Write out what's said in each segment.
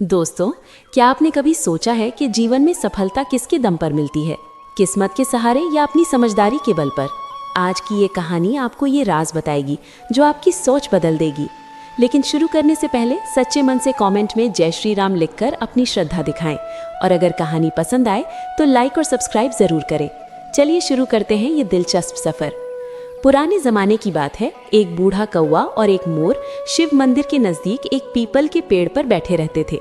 दोस्तों, क्या आपने कभी सोचा है कि जीवन में सफलता किसके दम पर मिलती है? किस्मत के सहारे या अपनी समझदारी के बल पर? आज की ये कहानी आपको ये राज बताएगी जो आपकी सोच बदल देगी। लेकिन शुरू करने से पहले सच्चे मन से कमेंट में जय श्री राम लिखकर अपनी श्रद्धा दिखाएं और अगर कहानी पसंद आए तो लाइक और सब्सक्राइब जरूर करें। चलिए शुरू करते हैं ये दिलचस्प सफर। पुराने जमाने की बात है। एक बूढ़ा कौवा और एक मोर शिव मंदिर के नजदीक एक पीपल के पेड़ पर बैठे रहते थे।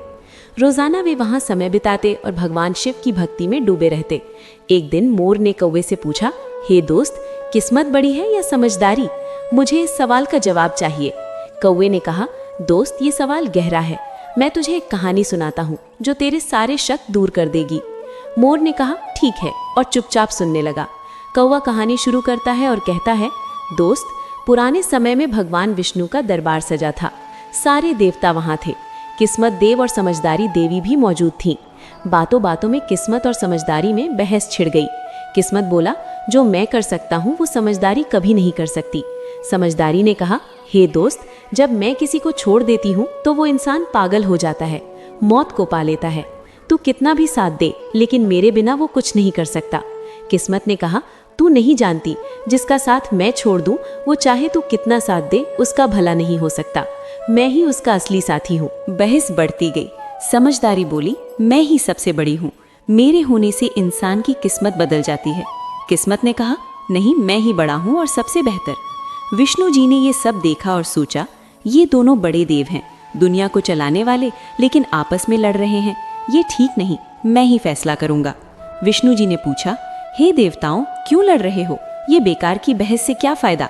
रोजाना वे वहां समय बिताते और भगवान शिव की भक्ति में डूबे रहते। एक दिन मोर ने कौवे से पूछा, हे दोस्त, किस्मत बड़ी है या समझदारी? मुझे इस सवाल का जवाब चाहिए। कौवे ने कहा, दोस्त, ये सवाल गहरा है। मैं तुझे एक कहानी सुनाता हूँ जो तेरे सारे शक दूर कर देगी। मोर ने कहा, ठीक है, और चुपचाप सुनने लगा। कौवा कहानी शुरू करता है और कहता है, दोस्त, पुराने समय में भगवान विष्णु का दरबार सजा था। सारे देवता वहां थे। किस्मत देव और समझदारी देवी भी मौजूद थीं। बातों बातों में किस्मत और समझदारी में बहस छिड़ गई। किस्मत बोला, जो मैं कर सकता हूँ वो समझदारी कभी नहीं कर सकती। समझदारी ने कहा, हे दोस्त, जब मैं किसी को छोड़ देती हूँ तो वो इंसान पागल हो जाता है, मौत को पा लेता है। तू कितना भी साथ दे, लेकिन मेरे बिना वो कुछ नहीं कर सकता। किस्मत ने कहा, तू नहीं जानती, जिसका साथ मैं छोड़ दूं वो चाहे तू कितना साथ दे उसका भला नहीं हो सकता। मैं ही उसका असली साथी हूँ। बहस बढ़ती गई। समझदारी बोली, मैं ही सबसे बड़ी हूँ, मेरे होने से इंसान की किस्मत बदल जाती है। किस्मत ने कहा, नहीं, मैं ही बड़ा हूँ और सबसे बेहतर। विष्णु जी ने ये सब देखा और सोचा, ये दोनों बड़े देव हैं, दुनिया को चलाने वाले, लेकिन आपस में लड़ रहे हैं। ये ठीक नहीं, मैं ही फैसला करूंगा। विष्णु जी ने पूछा, हे देवताओं, क्यों लड़ रहे हो? ये बेकार की बहस से क्या फायदा?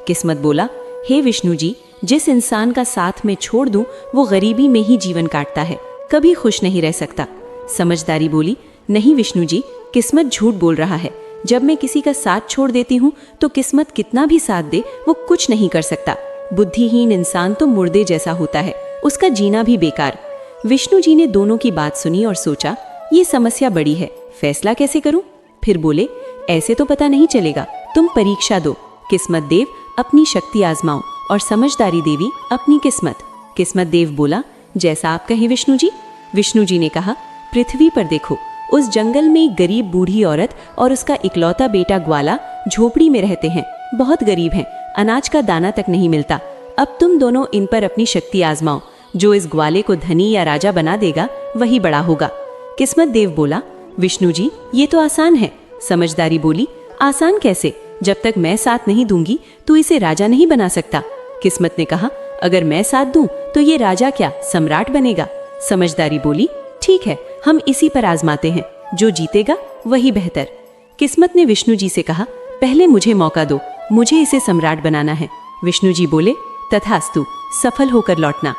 किस्मत बोला, हे विष्णु जी, जिस इंसान का साथ मैं छोड़ दूं वो गरीबी में ही जीवन काटता है, कभी खुश नहीं रह सकता। समझदारी बोली, नहीं विष्णु जी, किस्मत झूठ बोल रहा है। जब मैं किसी का साथ छोड़ देती हूँ तो किस्मत कितना भी साथ दे वो कुछ नहीं कर सकता। बुद्धिहीन इंसान तो मुर्दे जैसा होता है, उसका जीना भी बेकार। विष्णु जी ने दोनों की बात सुनी और सोचा, ये समस्या बड़ी है, फैसला कैसे करूं? फिर बोले, ऐसे तो पता नहीं चलेगा, तुम परीक्षा दो। किस्मत देव अपनी शक्ति आजमाओ और समझदारी देवी अपनी किस्मत। किस्मत देव बोला, जैसा आप कहें विष्णु जी। विष्णु जी ने कहा, पृथ्वी पर देखो, उस जंगल में एक गरीब बूढ़ी औरत और उसका इकलौता बेटा ग्वाला झोपड़ी में रहते हैं। बहुत गरीब हैं, अनाज का दाना तक नहीं मिलता। अब तुम दोनों इन पर अपनी शक्ति आजमाओ। जो इस ग्वाले को धनी या राजा बना देगा वही बड़ा होगा। किस्मत देव बोला, विष्णु जी, ये तो आसान है। समझदारी बोली, आसान कैसे? जब तक मैं साथ नहीं दूंगी तो इसे राजा नहीं बना सकता। किस्मत ने कहा, अगर मैं साथ दूं तो ये राजा क्या, सम्राट बनेगा। समझदारी बोली, ठीक है, हम इसी पर आजमाते हैं, जो जीतेगा वही बेहतर। किस्मत ने विष्णु जी से कहा, पहले मुझे मौका दो, मुझे इसे सम्राट बनाना है। विष्णु जी बोले, तथास्तु, सफल होकर लौटना।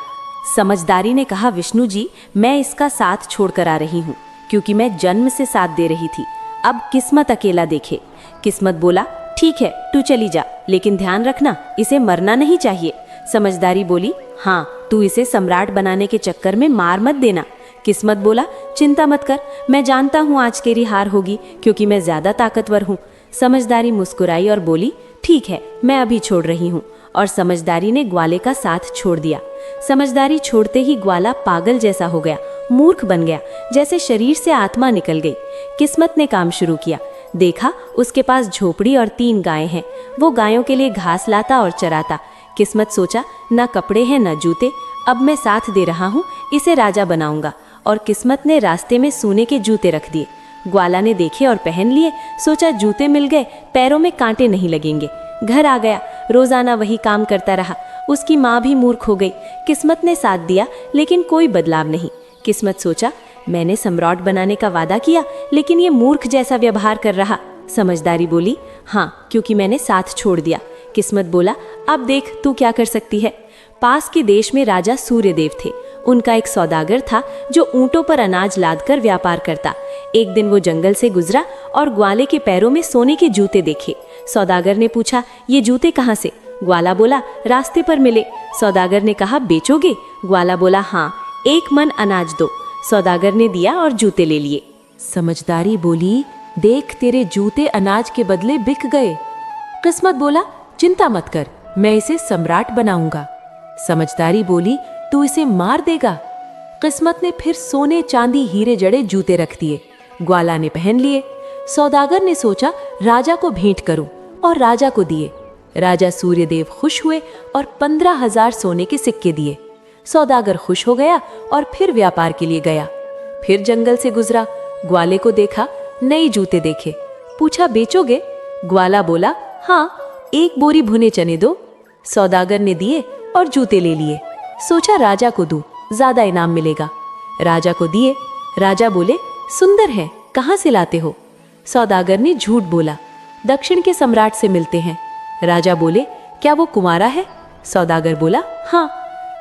समझदारी ने कहा, विष्णु जी, मैं इसका साथ छोड़कर आ रही हूँ, क्योंकि मैं जन्म से साथ दे रही थी। अब किस्मत अकेला देखे। किस्मत बोला, ठीक है, तू चली जा, लेकिन ध्यान रखना, इसे मरना नहीं चाहिए। समझदारी बोली, हाँ, तू इसे सम्राट बनाने के चक्कर में मार मत देना। किस्मत बोला, चिंता मत कर, मैं जानता हूँ आज तेरी हार होगी, क्योंकि मैं ज्यादा ताकतवर हूँ। समझदारी मुस्कुराई और बोली, ठीक है, मैं अभी छोड़ रही हूँ। और समझदारी ने ग्वाले का साथ छोड़ दिया। समझदारी छोड़ते ही ग्वाला पागल जैसा हो गया, मूर्ख बन गया, जैसे शरीर से आत्मा निकल गई। किस्मत ने काम शुरू किया। देखा, उसके पास झोपड़ी और 3 गायें हैं। वो गायों के लिए घास लाता और चराता। किस्मत सोचा, ना कपड़े हैं ना जूते, अब मैं साथ दे रहा हूँ, इसे राजा बनाऊंगा। और किस्मत ने रास्ते में सोने के जूते रख दिए। ग्वाला ने देखे और पहन लिए। सोचा, जूते मिल गए, पैरों में कांटे नहीं लगेंगे। घर आ गया, रोजाना वही काम करता रहा। उसकी माँ भी मूर्ख हो गई। किस्मत ने साथ दिया, लेकिन कोई बदलाव नहीं। किस्मत सोचा, मैंने सम्राट बनाने का वादा किया, लेकिन ये मूर्ख जैसा व्यवहार कर रहा। समझदारी बोली, हाँ, क्योंकि मैंने साथ छोड़ दिया। किस्मत बोला, अब देख तू क्या कर सकती है। पास के देश में राजा सूर्यदेव थे। उनका एक सौदागर था जो ऊंटों पर अनाज लादकर व्यापार करता। एक दिन वो जंगल से गुजरा और ग्वाले के पैरों में सोने के जूते देखे। सौदागर ने पूछा, ये जूते कहाँ से? ग्वाला बोला, रास्ते पर मिले। सौदागर ने कहा, बेचोगे? ग्वाला बोला, हाँ, 1 मन अनाज दो। सौदागर ने दिया और जूते ले लिए। समझदारी बोली, देख, तेरे जूते अनाज के बदले बिक गए। किस्मत बोला, चिंता मत कर, मैं इसे सम्राट बनाऊंगा। समझदारी बोली, तू इसे मार देगा? किस्मत ने फिर सोने चांदी हीरे जड़े जूते रख दिए। ग्वाला ने पहन लिए। सौदागर ने सोचा राजा को भेंट करूं और राजा को दिए। राजा सूर्यदेव खुश हुए और 15,000 सोने के सिक्के दिए। सौदागर खुश हो गया और फिर व्यापार के लिए गया। फिर जंगल से गुजरा, ग्वाले को देखा, नए जूते देखे। पूछा बेचोगे? ग्वाला बोला हाँ, 1 बोरी भुने चने दो। सौदागर ने दिए और जूते ले लिए। सोचा राजा को दूं, ज्यादा इनाम मिलेगा। राजा को दिए। राजा बोले सुंदर है, कहाँ से लाते हो? सौदागर ने झूठ बोला, दक्षिण के सम्राट से मिलते हैं। राजा बोले क्या वो कुंवारा है? सौदागर बोला हाँ।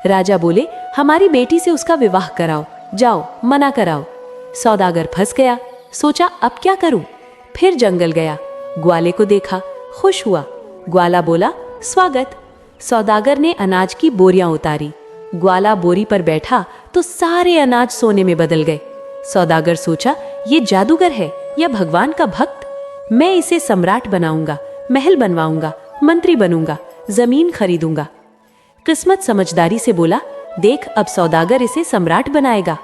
राजा बोले हमारी बेटी से उसका विवाह कराओ, जाओ मना कराओ। सौदागर फंस गया। सोचा अब क्या करूं? फिर जंगल गया, ग्वाले को देखा, खुश हुआ। ग्वाला बोला स्वागत। सौदागर ने अनाज की बोरियां उतारी। ग्वाला बोरी पर बैठा तो सारे अनाज सोने में बदल गए। सौदागर सोचा ये जादूगर है या भगवान का भक्त? मैं इसे सम्राट बनाऊंगा, महल बनवाऊंगा, मंत्री बनूंगा, जमीन खरीदूंगा। किस्मत समझदारी से बोला देख अब सौदागर इसे सम्राट बनाएगा।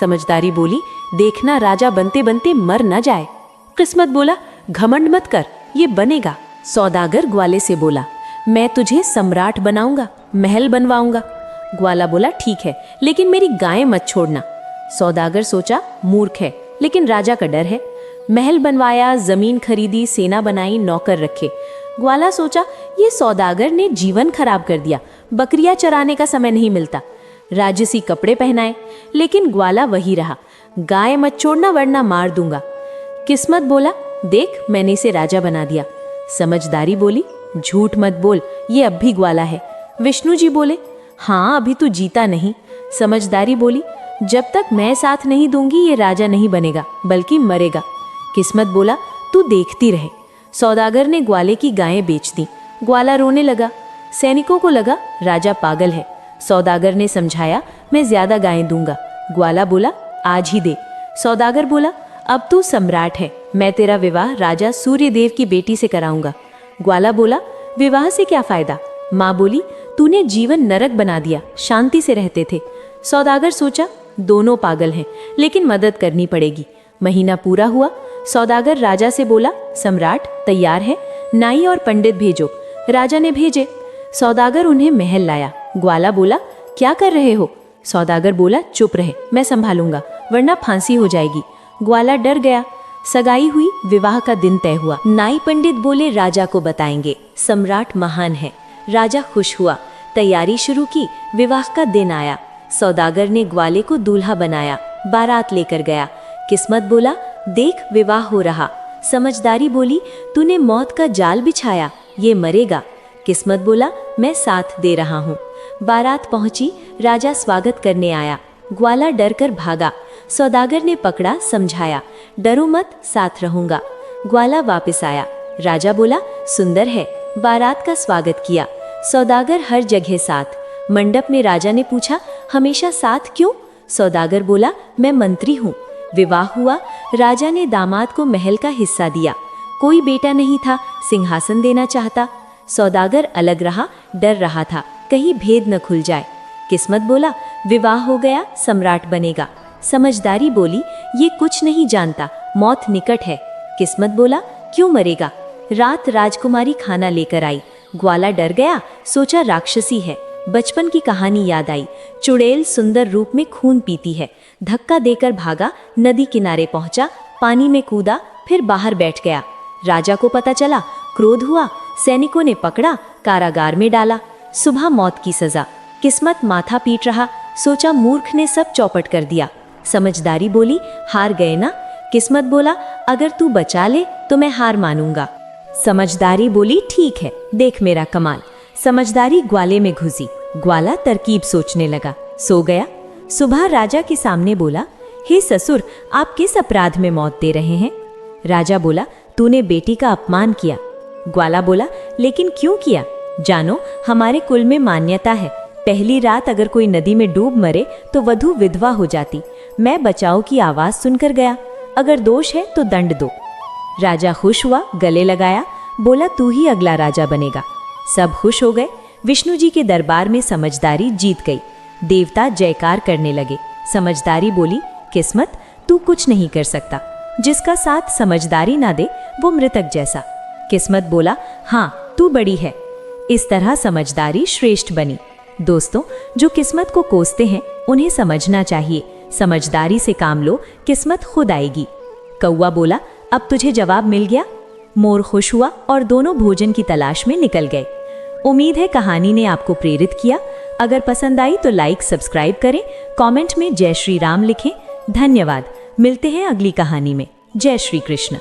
समझदारी बोली देखना राजा बनते बनते मर न जाए। किस्मत बोला घमंड मत कर, ये बनेगा। सौदागर ग्वाले से बोला मैं तुझे सम्राट बनाऊंगा, महल बनवाऊंगा। ग्वाला बोला ठीक है, लेकिन मेरी गाय मत छोड़ना। सौदागर सोचा मूर्ख है, लेकिन राजा का डर है। महल बनवाया, जमीन खरीदी, सेना बनाई, नौकर रखे। ग्वाला सोचा ये सौदागर ने जीवन खराब कर दिया, बकरियां चराने का समय नहीं मिलता। राजसी कपड़े पहनाए, लेकिन ग्वाला वही रहा, गाय मत छोड़ना वरना मार दूंगा। किस्मत बोला देख मैंने इसे राजा बना दिया। समझदारी बोली झूठ मत बोल, ये अब भी ग्वाला है। विष्णु जी बोले हाँ अभी तू जीता नहीं। समझदारी बोली जब तक मैं साथ नहीं दूंगी ये राजा नहीं बनेगा, बल्कि मरेगा। किस्मत बोला तू देखती रहे। सौदागर ने ग्वाले की गायें बेच दी। ग्वाला रोने लगा। सैनिकों को लगा राजा पागल है। सौदागर ने समझाया मैं ज्यादा गायें दूंगा। ग्वाला बोला आज ही दे। सौदागर बोला अब तू सम्राट है, मैं तेरा विवाह राजा सूर्यदेव की बेटी से कराऊंगा। ग्वाला बोला विवाह से क्या फायदा? माँ बोली तूने जीवन नरक बना दिया, शांति से रहते थे। सौदागर सोचा दोनों पागल हैं, लेकिन मदद करनी पड़ेगी। महीना पूरा हुआ। सौदागर राजा से बोला सम्राट तैयार है, नाई और पंडित भेजो। राजा ने भेजे। सौदागर उन्हें महल लाया। ग्वाला बोला क्या कर रहे हो? सौदागर बोला चुप रहे, मैं संभालूंगा, वरना फांसी हो जाएगी। ग्वाला डर गया। सगाई हुई, विवाह का दिन तय हुआ। नाई पंडित बोले राजा को बताएंगे, सम्राट महान है। राजा खुश हुआ, तैयारी शुरू की। विवाह का दिन आया। सौदागर ने ग्वाले को दूल्हा बनाया, बारात लेकर गया। किस्मत बोला देख विवाह हो रहा। समझदारी बोली तूने मौत का जाल बिछाया, ये मरेगा। किस्मत बोला मैं साथ दे रहा हूँ। बारात पहुंची, राजा स्वागत करने आया। ग्वाला डर कर भागा। सौदागर ने पकड़ा, समझाया डरो मत, साथ रहूंगा। ग्वाला वापस आया। राजा बोला सुंदर है। बारात का स्वागत किया। सौदागर हर जगह साथ। मंडप में राजा ने पूछा हमेशा साथ क्यों? सौदागर बोला मैं मंत्री हूँ। विवाह हुआ। राजा ने दामाद को महल का हिस्सा दिया। कोई बेटा नहीं था, सिंहासन देना चाहता। सौदागर अलग रहा, डर रहा था कहीं भेद न खुल जाए। किस्मत बोला विवाह हो गया, सम्राट बनेगा। समझदारी बोली ये कुछ नहीं जानता, मौत निकट है। किस्मत बोला क्यों मरेगा? रात राजकुमारी खाना लेकर आई। ग्वाला डर गया, सोचा राक्षसी है। बचपन की कहानी याद आई। चुड़ैल सुंदर रूप में खून पीती है। धक्का देकर भागा, नदी किनारे पहुंचा, पानी में कूदा, फिर बाहर बैठ गया। राजा को पता चला, क्रोध हुआ। सैनिकों ने पकड़ा, कारागार में डाला। सुबह मौत की सजा। किस्मत माथा पीट रहा, सोचा मूर्ख ने सब चौपट कर दिया। समझदारी बोली हार गए ना? किस्मत बोला अगर तू बचा ले तो मैं हार मानूंगा। समझदारी बोली ठीक है, देख मेरा कमाल। समझदारी ग्वाले में घुसी। ग्वाला तरकीब सोचने लगा, सो गया। सुबह राजा के सामने बोला हे ससुर, आप किस अपराध में मौत दे रहे हैं? राजा बोला तूने बेटी का अपमान किया। ग्वाला बोला लेकिन क्यों किया? जानो हमारे कुल में मान्यता है, पहली रात अगर कोई नदी में डूब मरे तो वधू विधवा हो जाती। मैं बचाओ की आवाज सुनकर गया, अगर दोष है तो दंड दो। राजा खुश हुआ, गले लगाया, बोला तू ही अगला राजा बनेगा। सब खुश हो गए। विष्णु जी के दरबार में समझदारी जीत गई। देवता जयकार करने लगे। समझदारी बोली, किस्मत तू कुछ नहीं कर सकता, जिसका साथ समझदारी ना दे वो मृतक जैसा। किस्मत बोला, हाँ तू बड़ी है। इस तरह समझदारी श्रेष्ठ बनी। दोस्तों, जो किस्मत को कोसते हैं उन्हें समझना चाहिए, समझदारी से काम लो, किस्मत खुद आएगी। कौवा बोला, अब तुझे जवाब मिल गया। मोर खुश हुआ और दोनों भोजन की तलाश में निकल गए। उम्मीद है कहानी ने आपको प्रेरित किया। अगर पसंद आई तो लाइक सब्सक्राइब करें, कमेंट में जय श्री राम लिखें। धन्यवाद। मिलते हैं अगली कहानी में। जय श्री कृष्ण।